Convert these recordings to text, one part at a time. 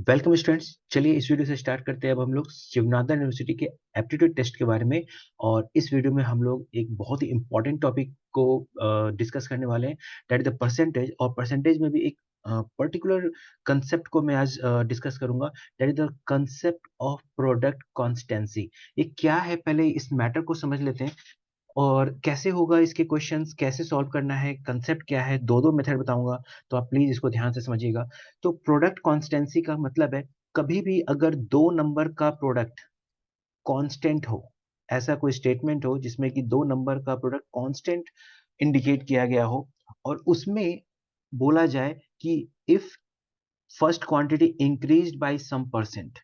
Welcome students. चलिए इस video से स्टार्ट करते हैं। अब हम लोग शिवनाथ यूनिवर्सिटी के एप्टीट्यूड टेस्ट के बारे में, और इस वीडियो में हम लोग एक बहुत ही इंपॉर्टेंट टॉपिक को डिस्कस करने वाले हैं, दैट इज द परसेंटेज। और परसेंटेज में भी एक पर्टिकुलर कंसेप्ट को मैं आज डिस्कस करूंगा, that is the concept of product constituency. ये क्या है, पहले इस मैटर को समझ लेते हैं और कैसे होगा, इसके क्वेश्चंस कैसे सॉल्व करना है, कंसेप्ट क्या है, दो दो मेथड बताऊंगा, तो आप प्लीज इसको ध्यान से समझिएगा। तो प्रोडक्ट कॉन्स्टेंसी का मतलब है कभी भी अगर दो नंबर का प्रोडक्ट कांस्टेंट हो, ऐसा कोई स्टेटमेंट हो जिसमें कि दो नंबर का प्रोडक्ट कांस्टेंट इंडिकेट किया गया हो, और उसमें बोला जाए कि if first quantity increased by some percent,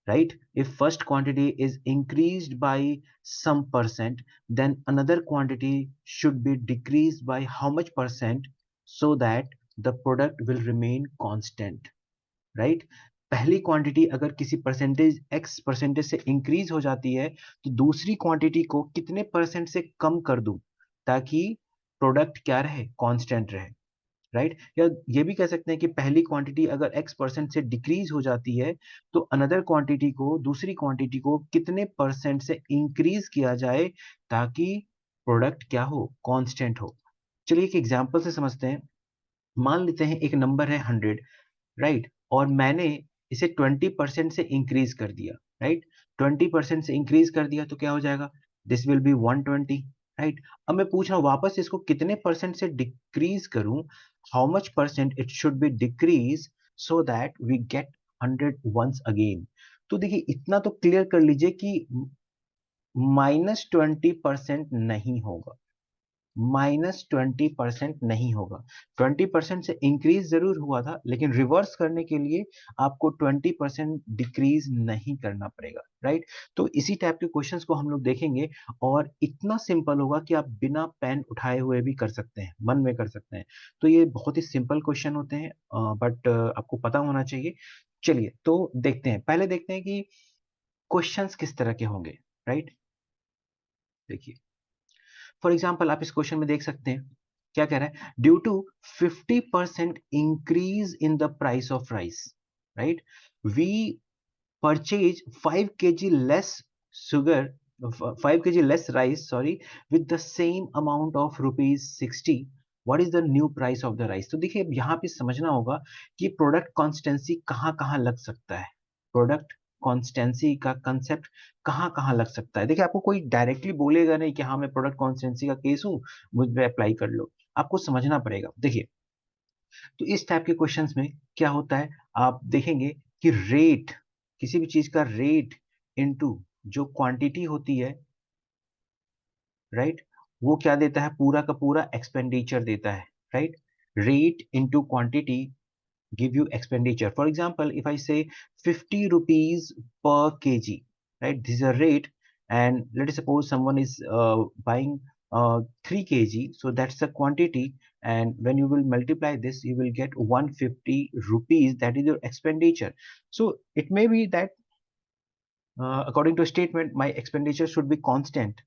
right? If first quantity is increased by some percent, then another quantity should be decreased by how much percent so that the product will remain constant, right? पहली quantity अगर किसी percentage x percentage से increase हो जाती है, तो दूसरी quantity को कितने परसेंट से कम कर दूं ताकि प्रोडक्ट क्या रहे, कांस्टेंट रहे, राइट? या ये भी कह सकते हैं कि पहली क्वांटिटी अगर x परसेंट से डिक्रीज हो जाती है, तो अनदर क्वांटिटी को, दूसरी क्वांटिटी को कितने परसेंट से इंक्रीज किया जाए ताकि प्रोडक्ट क्या हो, कांस्टेंट हो। चलिए एक एग्जांपल से समझते हैं। मान लेते हैं एक नंबर है 100, राइट? और मैंने इसे 20% से इंक्रीज कर दिया, राइट? 20% से इंक्रीज कर दिया तो क्या हो जाएगा, दिस विल बी 120, राइट? अब मैं पूछ रहा हूँ वापस इसको कितने परसेंट से डिक्रीज करूं, how much percent it should be decrease so that we get 100 once again. तो देखिए इतना तो क्लियर कर लीजिए कि -20% नहीं होगा, -20% नहीं होगा। 20% से इंक्रीज जरूर हुआ था, लेकिन रिवर्स करने के लिए आपको 20% डिक्रीज नहीं करना पड़ेगा, राइट? तो इसी टाइप के क्वेश्चंस को हम लोग देखेंगे, और इतना सिंपल होगा कि आप बिना पेन उठाए हुए भी कर सकते हैं, मन में कर सकते हैं। तो ये बहुत ही सिंपल क्वेश्चन होते हैं, बट आपको पता होना चाहिए। चलिए तो देखते हैं, पहले देखते हैं कि क्वेश्चंस किस तरह के होंगे, राइट? देखिए फॉर एग्जाम्पल आप इस क्वेश्चन में देख सकते हैं क्या कह रहा है, due to 50% increase in the price of rice, right? We purchase 5 kg less sugar, 5 kg less rice, sorry, with the same amount of ₹60। What is the new price of the rice? तो देखिए यहाँ पे समझना होगा कि product constituency कहाँ कहाँ लग सकता है, प्रोडक्ट कॉन्स्टेंसी का कंसेप्ट कहाँ कहाँ लग सकता है। देखिए आपको कोई डायरेक्टली बोलेगा नहीं कि हाँ मैं प्रोडक्ट कॉन्स्टेंसी का केस हूँ, मुझ पे अप्लाई कर लो। आपको समझना पड़ेगा। देखिए तो इस टाइप के क्वेश्चंस में क्या होता है, आप देखेंगे कि रेट, किसी भी चीज का रेट इनटू जो क्वांटिटी होती है, राइट, वो क्या देता है, पूरा का पूरा एक्सपेंडिचर देता है, right? Rate into quantity give you expenditure. For example, if I say 50 rupees per kg, right? This is a rate, and let us suppose someone is buying 3 kg, so that's the quantity, and when you will multiply this, you will get 150 rupees. That is your expenditure. So it may be that according to a statement, my expenditure should be constant,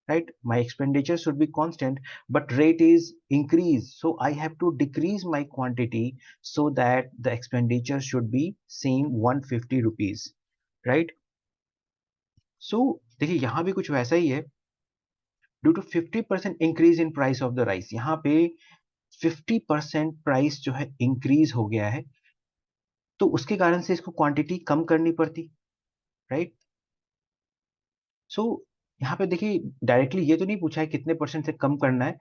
right? My expenditure should be constant, but rate is increased, so I have to decrease my quantity so that the expenditure should be same 150 rupees, right? So देखिए यहाँ भी कुछ वैसा ही है, due to 50% increase in price of the rice. यहाँ पे 50% price जो है इंक्रीज हो गया है, तो उसके कारण से इसको क्वांटिटी कम करनी पड़ती, राइट? सो यहाँ पे देखिए डायरेक्टली ये तो नहीं पूछा है कितने परसेंट से कम करना है,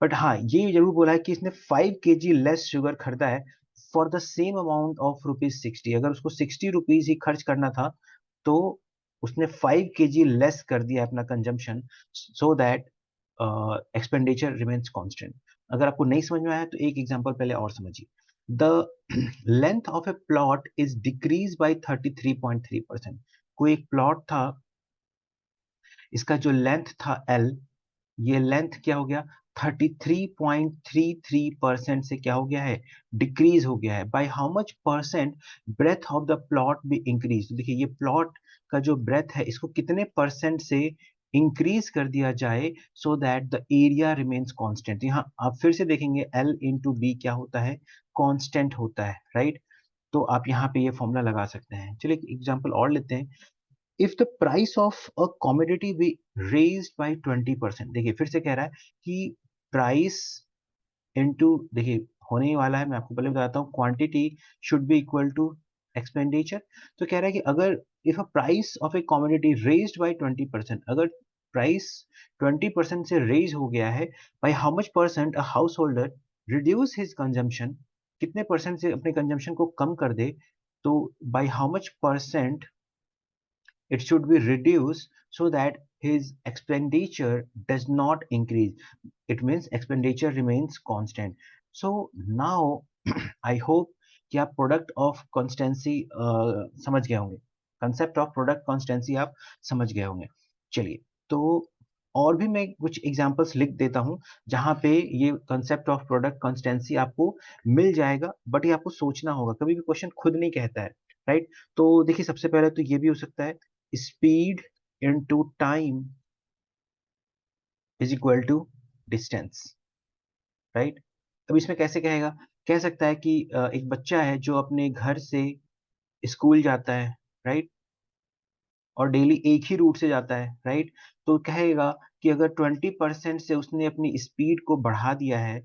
बट हाँ ये जरूर बोला है कि इसने 5 kg लेस शुगर खरीदा है for the same amount of ₹60। अगर उसको ₹60 ही खर्च करना था, तो उसने 5 kg लेस कर दिया अपना consumption, so that expenditure remains constant. अगर आपको नहीं समझ में आया तो एक एग्जांपल पहले और समझिए। The length of A plot is decrease by 33.3%। कोई एक प्लॉट था, इसका जो लेंथ था L, ये लेंथ क्या हो गया, 33.33% से क्या हो गया है, डिक्रीज हो गया है। By how much percent breadth of the plot भी इंक्रीज? तो देखिए ये प्लॉट का जो ब्रेथ है, इसको कितने परसेंट से इंक्रीज कर दिया जाए so that the area remains constant. यहाँ आप फिर से देखेंगे L इंटू बी क्या होता है, कांस्टेंट होता है, राइट? तो आप यहाँ पे ये फॉर्मूला लगा सकते हैं। चलिए एक एग्जांपल और लेते हैं। If the price of a commodity be raised by 20%, देखिए फिर से कह रहा है कि प्राइस इनटू, देखिए होने ही वाला है, मैं आपको पहले बताता हूँ, quantity should be equal to expenditure. तो कह रहा है कि अगर if a price of a commodity raised by 20%, अगर प्राइस 20% से रेज हो गया है, by how much percent a householder reduce his consumption, कितने परसेंट से अपने कंजम्पशन को कम कर दे, तो by how much percent it should be reduced so that his expenditure does not increase. It means expenditure remains constant. So now I hope कि आप प्रोडक्ट ऑफ कॉन्स्टेंसी समझ गए होंगे, कंसेप्ट ऑफ प्रोडक्ट कॉन्स्टेंसी आप समझ गए होंगे। चलिए, तो और भी मैं कुछ एग्जांपल्स लिख देता हूं जहां पे ये कंसेप्ट ऑफ प्रोडक्ट कॉन्स्टेंसी आपको मिल जाएगा, बट ये आपको सोचना होगा, कभी भी क्वेश्चन खुद नहीं कहता है, राइट। तो देखिए सबसे पहले तो ये भी हो सकता है, speed into time is equal to distance, right. अब इसमें कैसे कहेगा, कह सकता है कि एक बच्चा है जो अपने घर से स्कूल जाता है, राइट, और डेली एक ही रूट से जाता है, राइट। तो कहेगा कि अगर 20% से उसने अपनी स्पीड को बढ़ा दिया है,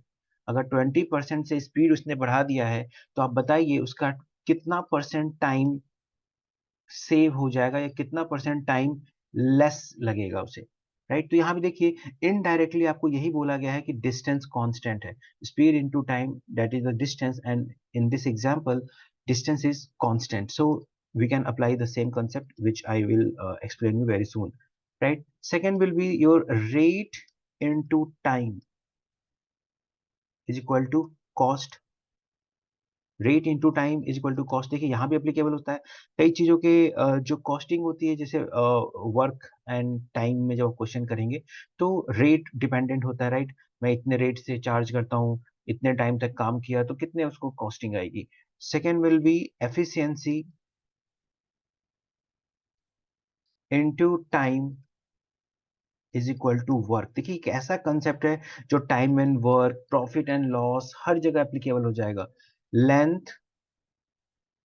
अगर 20% से स्पीड उसने बढ़ा दिया है, तो आप बताइए उसका कितना परसेंट टाइम सेव हो जाएगा, या कितना परसेंट टाइम लेस लगेगा उसे, राइट। तो यहाँ भी देखिए इनडायरेक्टली आपको यही बोला गया है कि डिस्टेंस कांस्टेंट है, speed into time that is the distance, and in this example distance is constant, so we can apply the same concept which I will explain you very soon, right. Second will be your rate into time is equal to cost, rate into time is equal to cost. देखिए यहाँ भी applicable होता है कई चीजों के, जो costing होती है, जैसे वर्क एंड टाइम में जब क्वेश्चन करेंगे तो रेट डिपेंडेंट होता है, राइट। मैं इतने रेट से चार्ज करता हूँ, इतने टाइम तक काम किया तो कितने उसको कॉस्टिंग आएगी। Second will be efficiency into time is equal to work. देखिए एक ऐसा कंसेप्ट है जो time and work, profit and loss हर जगह एप्लीकेबल हो जाएगा। Length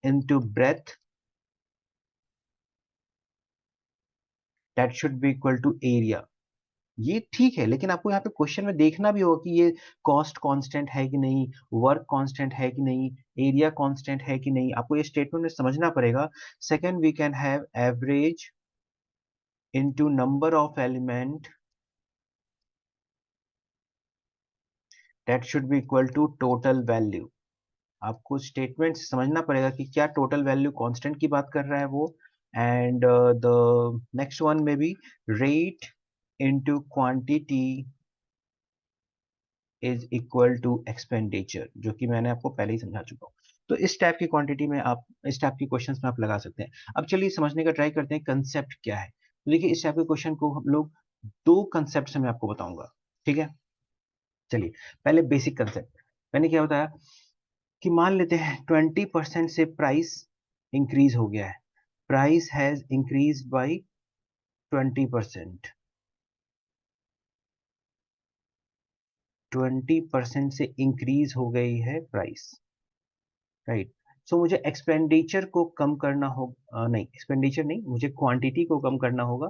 into breadth that should be equal to area. ये ठीक है, लेकिन आपको यहाँ पे क्वेश्चन में देखना भी होगा कि ये कॉस्ट कांस्टेंट है कि नहीं, वर्क कांस्टेंट है कि नहीं, एरिया कांस्टेंट है कि नहीं, आपको ये स्टेटमेंट में समझना पड़ेगा। Second we can have average into number of element that should be equal to total value. आपको स्टेटमेंट समझना पड़ेगा कि क्या टोटल वैल्यू कांस्टेंट की बात कर रहा है वो। एंड द नेक्स्ट वन में भी rate into quantity is equal to expenditure, जो कि मैंने आपको पहले ही समझा चुका हूँ। तो इस टाइप की क्वांटिटी में आप, इस टाइप की क्वेश्चंस में आप लगा सकते हैं। अब चलिए समझने का ट्राई करते हैं कंसेप्ट क्या है। तो देखिए इस टाइप के क्वेश्चन को हम लोग दो कंसेप्ट से मैं आपको बताऊंगा, ठीक है। चलिए पहले बेसिक कंसेप्ट, मैंने क्या बताया कि मान लेते हैं 20% से प्राइस इंक्रीज हो गया है, प्राइस हैज इंक्रीज बाई 20%, 20% से इंक्रीज हो गई है प्राइस, राइट। सो मुझे एक्सपेंडिचर को कम करना हो, नहीं एक्सपेंडिचर नहीं, मुझे क्वांटिटी को कम करना होगा।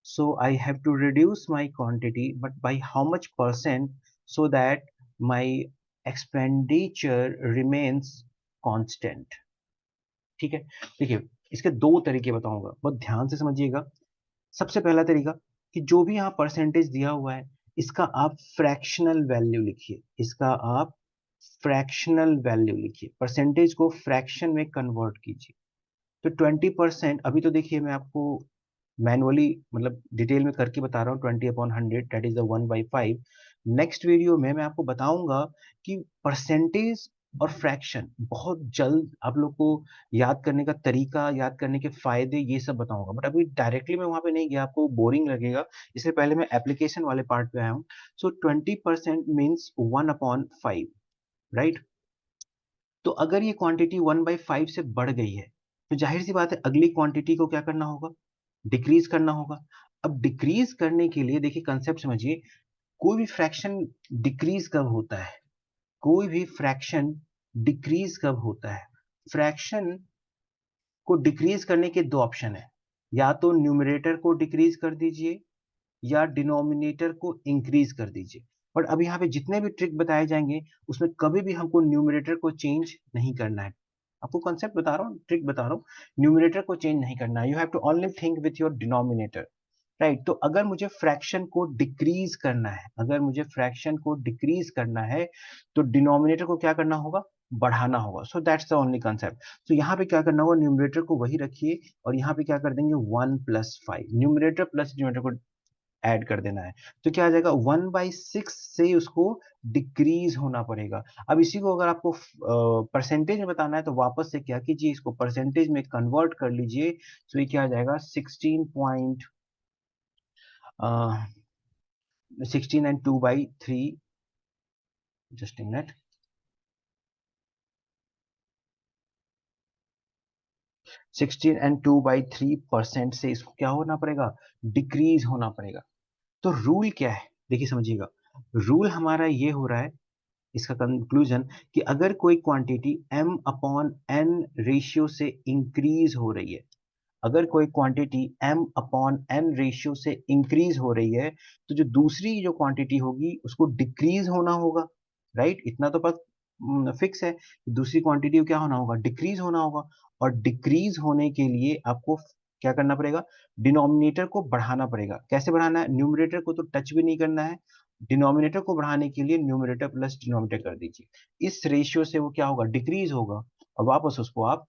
So I have to reduce my quantity, but by how much percent, so that my expenditure remains constant, ठीक है। देखिए इसके दो तरीके बताऊंगा, बहुत ध्यान से समझिएगा। सबसे पहला तरीका कि जो भी यहाँ परसेंटेज दिया हुआ है इसका आप फ्रैक्शनल वैल्यू लिखिए, इसका आप फ्रैक्शनल वैल्यू लिखिए, परसेंटेज को फ्रैक्शन में कन्वर्ट कीजिए। तो 20%, अभी तो देखिए मैं आपको मैनुअली मतलब डिटेल में करके बता रहा हूँ, 20/100 that is the 1/5। Next video में मैं आपको बताऊंगा कि परसेंटेज और फ्रैक्शन बहुत जल्द आप लोग को याद करने का तरीका, याद करने के फायदे, ये सब बताऊंगा। बट अभी डायरेक्टली मैं वहां पे नहीं गया, आपको बोरिंग लगेगा, इसलिए पहले मैं एप्लीकेशन वाले पार्ट पे आया हूँ। सो 20% मीन्स 1/5, राइट। तो अगर ये क्वांटिटी 1/5 से बढ़ गई है, तो जाहिर सी बात है अगली क्वांटिटी को क्या करना होगा, डिक्रीज करना होगा। अब डिक्रीज करने के लिए देखिए कंसेप्ट समझिए, कोई भी फ्रैक्शन डिक्रीज कब होता है, कोई भी फ्रैक्शन डिक्रीज कब होता है, फ्रैक्शन को डिक्रीज करने के दो ऑप्शन है, या तो न्यूमरेटर को डिक्रीज कर दीजिए या डिनोमिनेटर को इंक्रीज कर दीजिए। बट अब यहाँ पे जितने भी ट्रिक बताए जाएंगे उसमें कभी भी हमको न्यूमरेटर को चेंज नहीं करना है। आपको कॉन्सेप्ट बता रहा हूँ, ट्रिक बता रहा हूँ, न्यूमरेटर को चेंज नहीं करना है। You have to only think with your denominator, right. तो अगर मुझे फ्रैक्शन को डिक्रीज करना है, अगर मुझे फ्रैक्शन को डिक्रीज करना है तो डिनोमिनेटर को क्या करना होगा, बढ़ाना होगा। So that's the only concept. तो यहाँ पे क्या करना होगा, न्यूमरेटर को वही रखिए और यहाँ पे क्या कर देंगे 1+5, न्यूमरेटर प्लस डिनोमिनेटर को ऐड कर देना है। तो क्या आ जाएगा 1/6 से उसको डिक्रीज होना पड़ेगा। अब इसी को अगर आपको परसेंटेज में बताना है तो वापस से क्या कीजिए, इसको परसेंटेज में कन्वर्ट कर लीजिए। तो ये क्या आ जाएगा 16 and 2/3, just in minute, 16 and 2/3% से इसको क्या होना पड़ेगा, डिक्रीज होना पड़ेगा। तो रूल क्या है, देखिए समझिएगा, रूल हमारा ये हो रहा है, इसका कंक्लूजन, कि अगर कोई क्वांटिटी m/n रेशियो से इंक्रीज हो रही है, अगर कोई क्वांटिटी m/n रेशियो से इंक्रीज हो रही है, तो जो दूसरी जो क्वांटिटी होगी उसको डिक्रीज होना होगा, राइट। इतना तो बस फिक्स है, दूसरी क्वांटिटी को क्या होना होगा, डिक्रीज होना होगा। और डिक्रीज होने के लिए आपको क्या करना पड़ेगा, डिनोमिनेटर को बढ़ाना पड़ेगा। कैसे बढ़ाना है, न्यूमरेटर को तो टच भी नहीं करना है, डिनोमिनेटर को बढ़ाने के लिए न्यूमरेटर प्लस डिनोमिनेटर कर दीजिए। इस रेशियो से वो क्या होगा, डिक्रीज होगा, और वापस उसको आप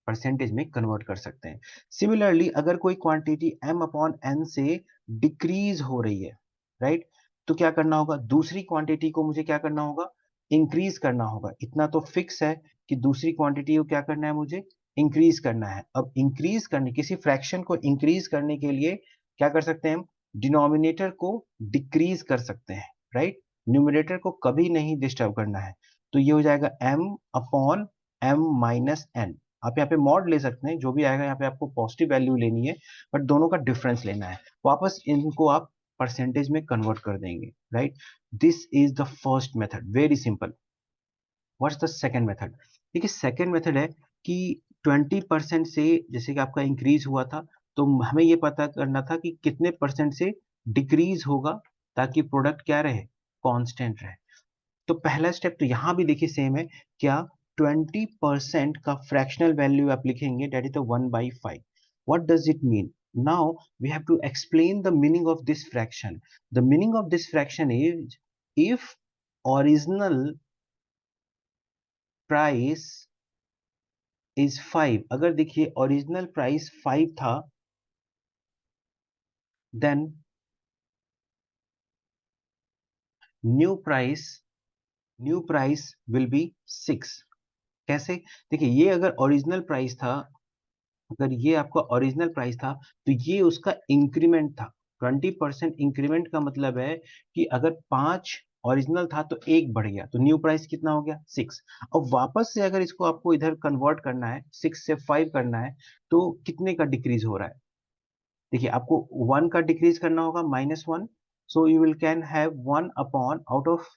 परसेंटेज में कन्वर्ट कर सकते हैं। सिमिलरली अगर कोई क्वांटिटी m/n से डिक्रीज हो रही है, राइट, तो क्या करना होगा, दूसरी क्वांटिटी को मुझे क्या करना होगा, इंक्रीज करना होगा। इतना तो फिक्स है कि दूसरी क्वांटिटी को क्या करना है, मुझे इंक्रीज करना है। अब इंक्रीज करने, किसी फ्रैक्शन को इंक्रीज करने के लिए क्या कर सकते हैं हम, डिनोमिनेटर को डिक्रीज कर सकते हैं, राइट। न्यूमरेटर को कभी नहीं डिस्टर्ब करना है। तो ये हो जाएगा m/m-n। आप यहाँ पे मॉड ले सकते हैं, जो भी आएगा यहाँ पे आपको पॉजिटिव वैल्यू लेनी है, बट दोनों का डिफरेंस लेना है। वापस इनको आप परसेंटेज में कन्वर्ट कर देंगे, right. This is the first method, very simple. What's the second method, देखिए सेकंड मेथड है कि 20% से जैसे कि आपका इंक्रीज हुआ था, तो हमें ये पता करना था कि कितने परसेंट से डिक्रीज होगा ताकि प्रोडक्ट क्या रहे, कांस्टेंट रहे। तो पहला स्टेप तो यहाँ भी देखिए सेम है, क्या 20% का फ्रैक्शनल वैल्यू आप लिखेंगे, that is the 1/5। What does it mean, now we have to explain the meaning of this fraction. The meaning of this fraction is, if original price is 5, अगर देखिए ओरिजिनल प्राइस 5 था, then new price new price will be 6। कैसे, देखिए ये अगर original price था, अगर ये आपका ओरिजिनल प्राइस था, तो ये उसका इंक्रीमेंट था। 20% इंक्रीमेंट का मतलब है कि अगर 5 ओरिजिनल था तो एक बढ़ गया, तो न्यू प्राइस कितना हो गया, 6। अब वापस से अगर इसको आपको इधर कन्वर्ट करना है, 6 से 5 करना है, तो कितने का डिक्रीज हो रहा है, देखिए आपको 1 का डिक्रीज करना होगा, -1। So you will can have 1 upon out of,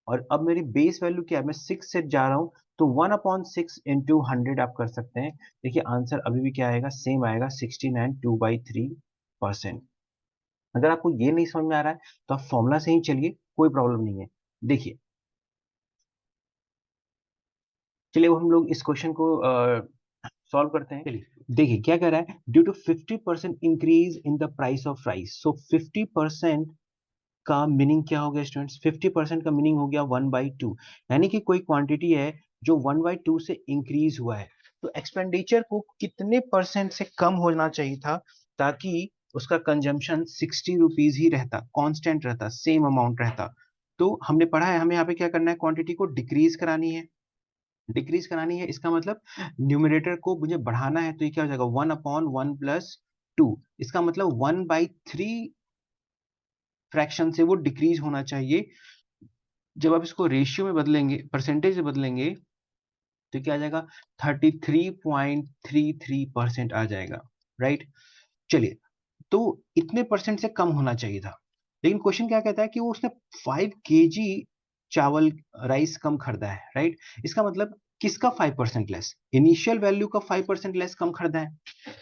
और अब मेरी बेस वैल्यू क्या है, मैं 6 से जा रहा हूं, तो 1/6 इंटू 100 आप कर सकते हैं। देखिए आंसर अभी भी क्या आएगा, सेम आएगा, 16 and 2/3%। अगर आपको ये नहीं समझ में आ रहा है तो आप फॉर्मूला से ही चलिए, कोई प्रॉब्लम नहीं है। देखिए, चलिए अब हम लोग इस क्वेश्चन को सॉल्व करते हैं। चलिए देखिए क्या कह रहा है, due to 50% increase in the price of rice. So 50% का मीनिंग क्या हो गया स्टूडेंट्स, 50% का मीनिंग हो गया 1/2, यानी कि कोई क्वांटिटी है जो 1/2 से इंक्रीज हुआ है, तो एक्सपेंडिचर को कितने परसेंट से कम होना चाहिए था ताकि उसका कंजम्पशन 60 रुपीज ही रहता, कांस्टेंट रहता, सेम अमाउंट रहता। तो हमने पढ़ा है, हमें यहाँ पे क्या करना है, क्वांटिटी को डिक्रीज करानी है। डिक्रीज करानी है इसका मतलब न्यूमरेटर को मुझे बढ़ाना है, तो ये क्या हो जाएगा 1/1+2। इसका मतलब 1/3 फ्रैक्शन से वो डिक्रीज होना चाहिए। जब आप इसको रेशियो में बदलेंगे, परसेंटेज में बदलेंगे, तो क्या आ जाएगा, 33.33% आ जाएगा, राइट। चलिए, तो इतने परसेंट से कम होना चाहिए था, लेकिन क्वेश्चन क्या कहता है कि वो उसने 5 kg चावल, राइस कम खरीदा है, राइट। इसका मतलब किसका 5% लेस? इनिशियल वैल्यू का 5% लेस कम खरीदा है,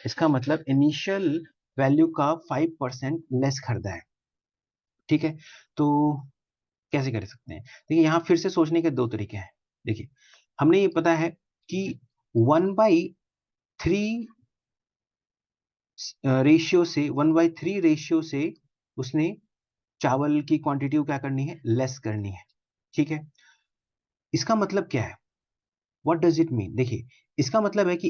इसका मतलब इनिशियल वैल्यू का 5% लेस खरीदा है। ठीक है, तो कैसे कर सकते हैं? देखिए यहाँ फिर से सोचने के दो तरीके हैं। देखिए हमने ये पता है कि 1/3 रेशियो से 1/3 रेशियो से उसने चावल की क्वांटिटी को क्या करनी है? लेस करनी है। ठीक है, इसका मतलब क्या है? What does it mean? देखिए इसका मतलब है कि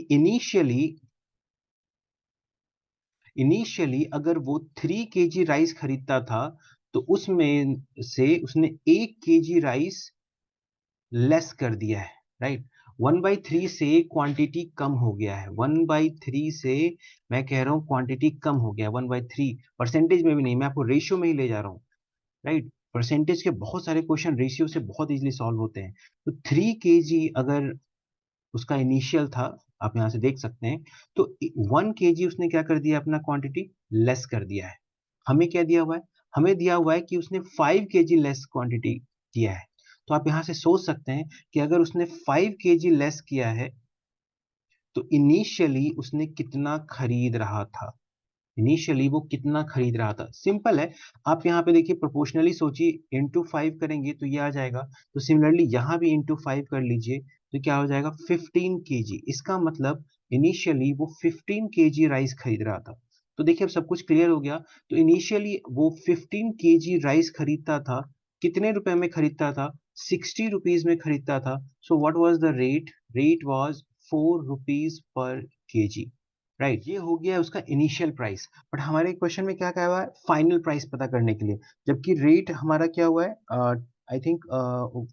इनिशियली अगर वो 3 केजी राइस खरीदता था तो उसमें से उसने 1 केजी राइस लेस कर दिया है, राइट? 1/3 से क्वांटिटी कम हो गया है, 1/3 से मैं कह रहा हूँ क्वांटिटी कम हो गया है, 1/3 परसेंटेज में भी नहीं, मैं आपको रेशियो में ही ले जा रहा हूँ, राइट? परसेंटेज के बहुत सारे क्वेश्चन रेशियो से बहुत इजीली सॉल्व होते हैं। तो 3 केजी अगर उसका इनिशियल था, आप यहाँ से देख सकते हैं, तो 1 केजी उसने क्या कर दिया? अपना क्वांटिटी लेस कर दिया है। हमें क्या दिया हुआ है? हमें दिया हुआ है कि उसने 5 केजी लेस क्वांटिटी किया है। तो आप यहाँ से सोच सकते हैं कि अगर उसने 5 केजी लेस किया है तो इनिशियली उसने कितना खरीद रहा था? इनिशियली वो कितना खरीद रहा था? सिंपल है, आप यहाँ पे देखिए प्रोपोर्शनली सोचिए, इंटू 5 करेंगे तो ये आ जाएगा। तो सिमिलरली यहाँ भी इंटू 5 कर लीजिए तो क्या हो जाएगा? 15 केजी। इसका मतलब इनिशियली वो 15 केजी राइस खरीद रहा था। तो देखिए अब सब कुछ क्लियर हो गया। तो इनिशियली वो 15 केजी राइस खरीदता था, कितने रुपए में खरीदता था? 60 रुपीज में खरीदता था। So what was the rate? Rate was 4 rupees per KG, right? ये हो गया उसका इनिशियल प्राइस। बट हमारे क्वेश्चन में क्या कहा हुआ है? फाइनल प्राइस पता करने के लिए, जबकि रेट हमारा क्या हुआ है? आई थिंक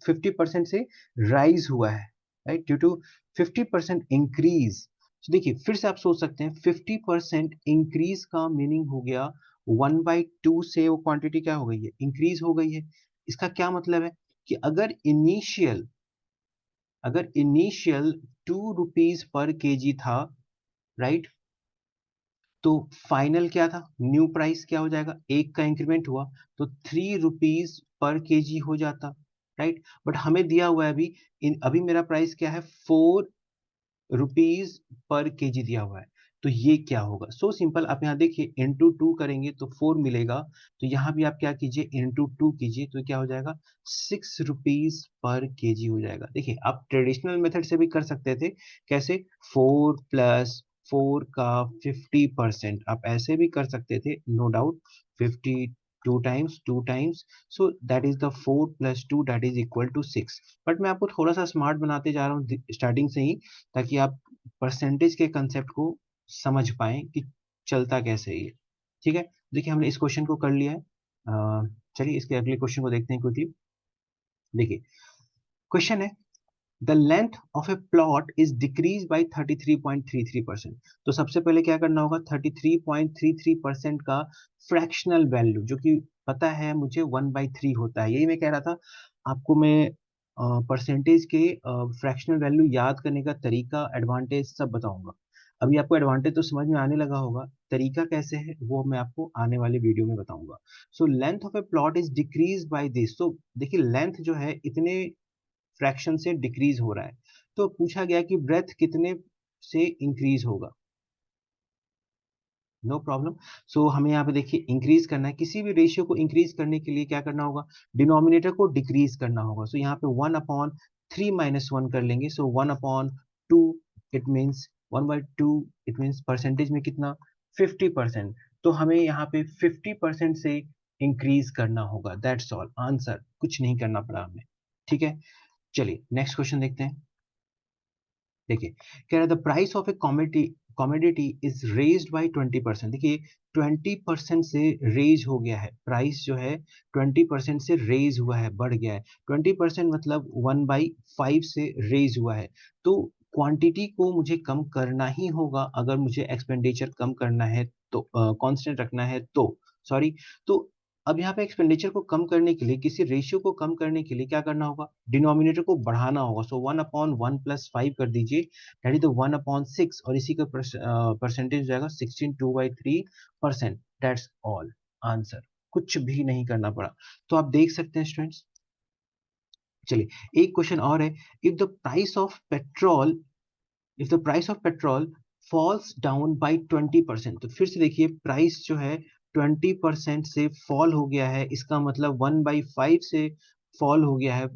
50% से राइज हुआ है, राइट? Due to 50% increase. तो देखिए फिर से आप सोच सकते हैं, 50% इंक्रीज का मीनिंग हो गया 1/2 से वो क्वांटिटी क्या हो गई है? इंक्रीज हो गई है। इसका क्या मतलब है कि अगर इनिशियल 2 रुपीज पर केजी था, राइट? तो फाइनल क्या था? न्यू प्राइस क्या हो जाएगा? एक का इंक्रीमेंट हुआ तो 3 रुपीज पर केजी हो जाता, राइट? बट हमें दिया हुआ है अभी मेरा प्राइस क्या है? 4 रुपीज पर केजी दिया हुआ है। तो ये क्या होगा? सो सिंपल, आप यहाँ देखिए इंटू 2 करेंगे तो 4 मिलेगा। तो यहाँ भी आप क्या कीजिए? इंटू 2 कीजिए तो क्या हो जाएगा? 6 रुपीज पर केजी हो जाएगा। देखिए आप ट्रेडिशनल मेथड से भी कर सकते थे। कैसे? 4 प्लस 4 का 50%, आप ऐसे भी कर सकते थे, no doubt. 50 two times, so that is the 4 plus 2 that is equal to 6। But मैं आपको थोड़ा सा स्मार्ट बनाते जा रहा हूँ स्टार्टिंग से ही, ताकि आप परसेंटेज के कंसेप्ट को समझ पाएं कि चलता कैसे है ये। ठीक है, देखिए हमने इस क्वेश्चन को कर लिया है। चलिए इसके अगले क्वेश्चन को देखते हैं क्विकली। देखिए क्वेश्चन है, the length of A plot is decrease by 33.33%। तो सबसे पहले क्या करना होगा? 33.33% का फ्रैक्शनल वैल्यू, जो कि पता है मुझे 1/3 होता है, यही मैं कह रहा था आपको। मैं परसेंटेज के फ्रैक्शनल वैल्यू याद करने का तरीका, एडवांटेज सब बताऊंगा। अभी आपको एडवांटेज तो समझ में आने लगा होगा, तरीका कैसे है वो मैं आपको आने वाले वीडियो में बताऊंगा। So length of A plot is decrease by this. तो देखिए लेंथ जो है इतने फ्रैक्शन से डिक्रीज हो रहा है। तो पूछा गया कि ब्रेथ कितने से इंक्रीज होगा? No problem. सो हमें यहाँ पे देखिए इंक्रीज करना है, किसी भी रेशियो को इंक्रीज करने के लिए क्या करना होगा? डिनोमिनेटर को डिक्रीज करना होगा। सो यहाँ पे 1/3 - 1 कर लेंगे। सो 1/2, it means 1/2, it means percentage में कितना? 50%। तो हमें यहाँ पे 50% से इंक्रीज करना होगा, दैट्स ऑल आंसर। कुछ नहीं करना पड़ा हमें। ठीक है, चलिए नेक्स्ट क्वेश्चन देखते हैं। देखिए कह रहा है the price of A commodity is raised by 20%। देखिए 20% से रेज हो गया है, प्राइस जो है 20% से रेज हुआ है, बढ़ गया है। 20% मतलब 1/5 से रेज हुआ है। तो क्वांटिटी को मुझे कम करना ही होगा अगर मुझे एक्सपेंडिचर कम करना है, तो कांस्टेंट रखना है तो, सॉरी। तो अब यहाँ पे एक्सपेंडिचर को कम करने के लिए, किसी रेशियो को कम करने के लिए क्या करना होगा? डिनोमिनेटर को बढ़ाना होगा। सो 1/1 + 5 कर दीजिए, दैट इज द 1/6, और इसी का परसेंटेज हो जाएगा 16/2/3%। That's all answer. कुछ भी नहीं करना पड़ा। तो आप देख सकते हैं स्टूडेंट्स, चलिए एक क्वेश्चन और है, if the price of petrol if the price of petrol falls down by 20%, तो फिर से देखिए प्राइस जो है 20% से फॉल हो गया है, इसका मतलब 1/5 से फॉल हो गया है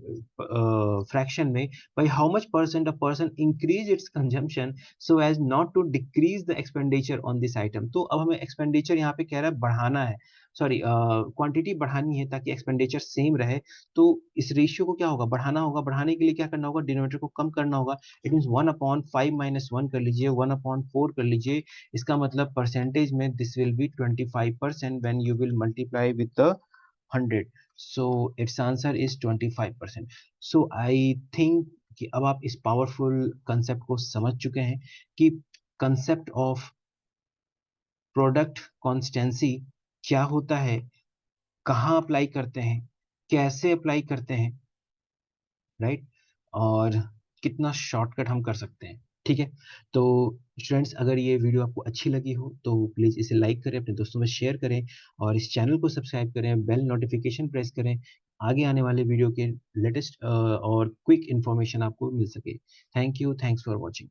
फ्रैक्शन में, by how much percent a person increase its consumption so as not to decrease the expenditure on this item। तो अब हमें एक्सपेंडिचर यहाँ पे कह रहा है बढ़ाना है, सॉरी क्वांटिटी बढ़ानी है ताकि एक्सपेंडिचर सेम रहे। तो इस रेशियो को क्या होगा, बढ़ाना होगा। बढ़ाने के लिए क्या करना होगा, डिनोमिनेटर को कम करना होगा। इट मीन्स 1/5 माइनस 1 कर लीजिए, 1/4 कर लीजिए। इसका मतलब परसेंटेज में this will be 25% when you will multiply with the 100। So it's answer is 25%। So I think कि अब आप इस पावरफुल कंसेप्ट को समझ चुके हैं कि कंसेप्ट ऑफ प्रोडक्ट कॉन्स्टेंसी क्या होता है, कहाँ अप्लाई करते हैं, कैसे अप्लाई करते हैं, राइट, और कितना शॉर्टकट हम कर सकते हैं। ठीक है, तो स्टूडेंट्स अगर ये वीडियो आपको अच्छी लगी हो तो प्लीज़ इसे लाइक करें, अपने दोस्तों में शेयर करें और इस चैनल को सब्सक्राइब करें, बेल नोटिफिकेशन प्रेस करें, आगे आने वाले वीडियो के लेटेस्ट और क्विक इन्फॉर्मेशन आपको मिल सके। Thank you, thanks for watching.